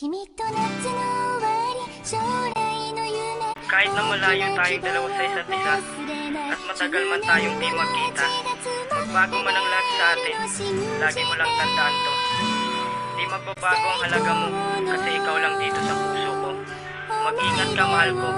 Kahit na malayo tayong dalawa sa isa't isa at matagal man tayong di magkita, magbago man ang lahat sa atin, lagi mo lang tandaan to. Di magbabago ang halaga mo kasi ikaw lang dito sa puso ko. Mag-ingat ka, mahal ko.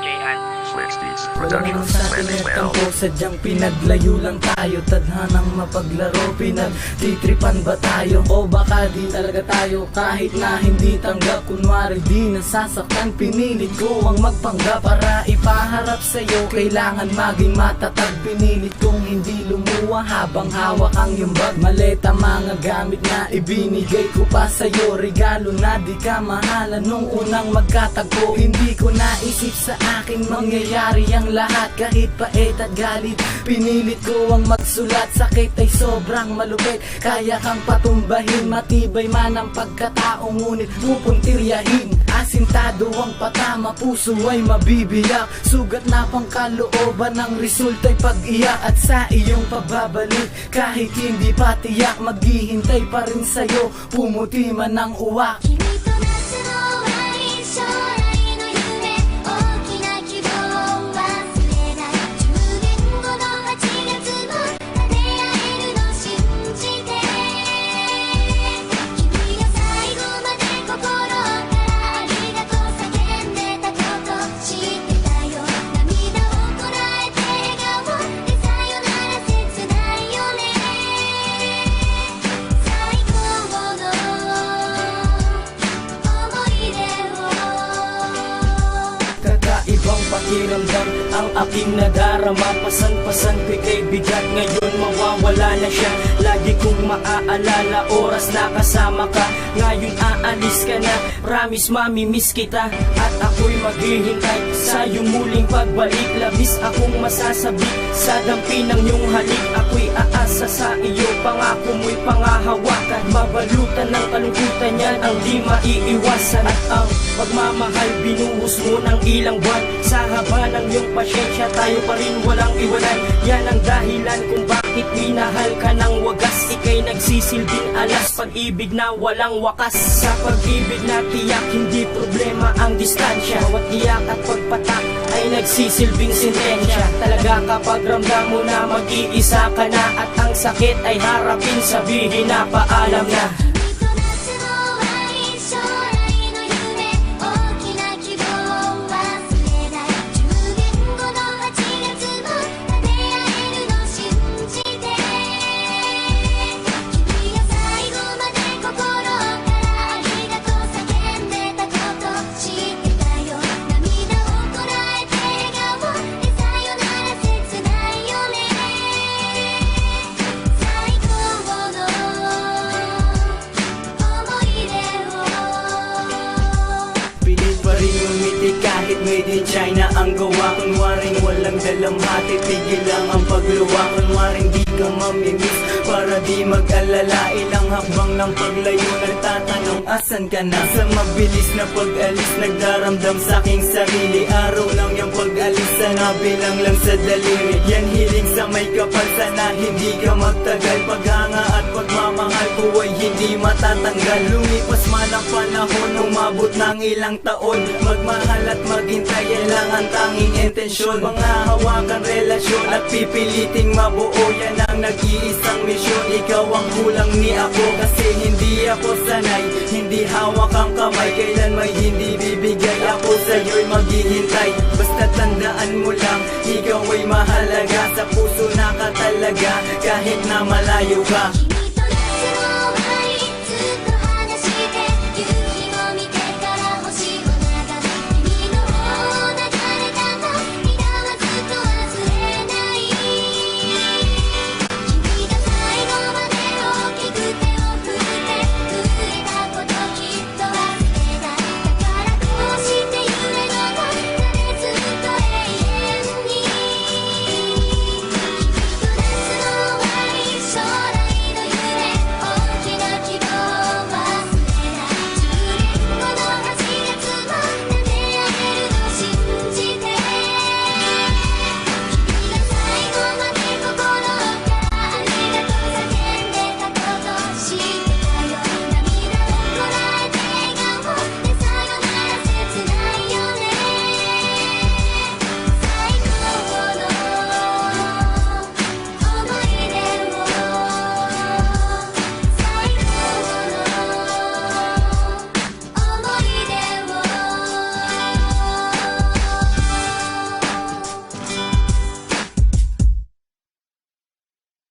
J.An. Walang sa atin nagtampo, sadyang pinaglayo lang tayo. Tadhanang mapaglaro, pinagtitripan ba tayo? O baka di talaga tayo, kahit na hindi tanggap. Kunwari di nasasaktan, pinilit ko ang magpanggap. Para ipaharap sa'yo, kailangan maging matatag. Pinilit kong hindi lumuwa habang hawak ang iyong bag. Maleta, mga gamit na ibinigay ko pa sa'yo. Regalo na di ka mahalan nung unang magkatagpo. Hindi ko naisip sa aking mangyayari ang lahat, kahit pait at galit. Pinilit ko ang magsulat, sakit ay sobrang malupit. Kaya kang patumbahin, matibay man ang pagkatao, ngunit pupuntiryahin. Asintado ang patama, puso ay mabibiyak. Sugat na pang kalooban, ang resulta'y pag-iyak. At sa iyong pagbabalik, kahit hindi pa tiyak, maghihintay pa rin sa'yo, pumuti man ang uwak. Pakiramdam ang aking nadarama, pasan-pasan bigay bigat, ngayon mawawala na siya. Lagi kong maaalala, oras na kasama ka. Ngayon aalis ka na, promise mamimiss kita. At ako'y maghihintay sa iyong muling pagbalik. Labis akong masasabik sa dampi ng iyong halik. Ako'y aasa sa iyo, pangako mo'y pangahawakan. Mabalutan ng kalungkutan yan ang di maiiwasan. At ang pagmamahal binuhos mo ng ilang buwan. Sa haba ng iyong pasyensya, tayo pa rin walang iwanan. Yan ang dahilan kung bakit minahal ka ng wagas. Ika'y nagsisilbing alas, pag-ibig na walang wakas. Sa pag-ibig na tiyak, hindi problema ang distansya. Bawat iyak at pagpatak ay nagsisilbing sentensya. Talaga kapag ramdam mo na mag-iisa ka na, at ang sakit ay harapin, sabihin na paalam na. Kahit made in China ang gawa, kunwaring walang dalamhati, tigil lang ang pagluwa. Kunwaring di ka mamimiss, para di mag-alala. Ilang hakbang ng paglayo, nagtatanong asan ka na. Sa mabilis na pag-alis, nagdaramdam sa aking sarili. Araw lang yung pag-alis, sana bilang lang sa daliri. Yan hiling sa may kapal, sana hindi ka magtagal. Paghanga at pagmamahal ko ay hindi matatanggal. Lumipas man ang panahon, umabot ng ilang taon. Magmahal at maghintay, yan lang ang tanging intensyon. Mga hawakan relasyon at pipiliting mabuo, yan ang nag-iisang misyon. Ikaw ang kulang ni ako, kasi hindi ako sanay. Hindi hawak ang kamay, kailan may hindi bibigay. Ako sa'yo'y maghihintay, basta tandaan mo lang, ikaw ay mahalaga. Sa puso na ka talaga, kahit na malayo ka.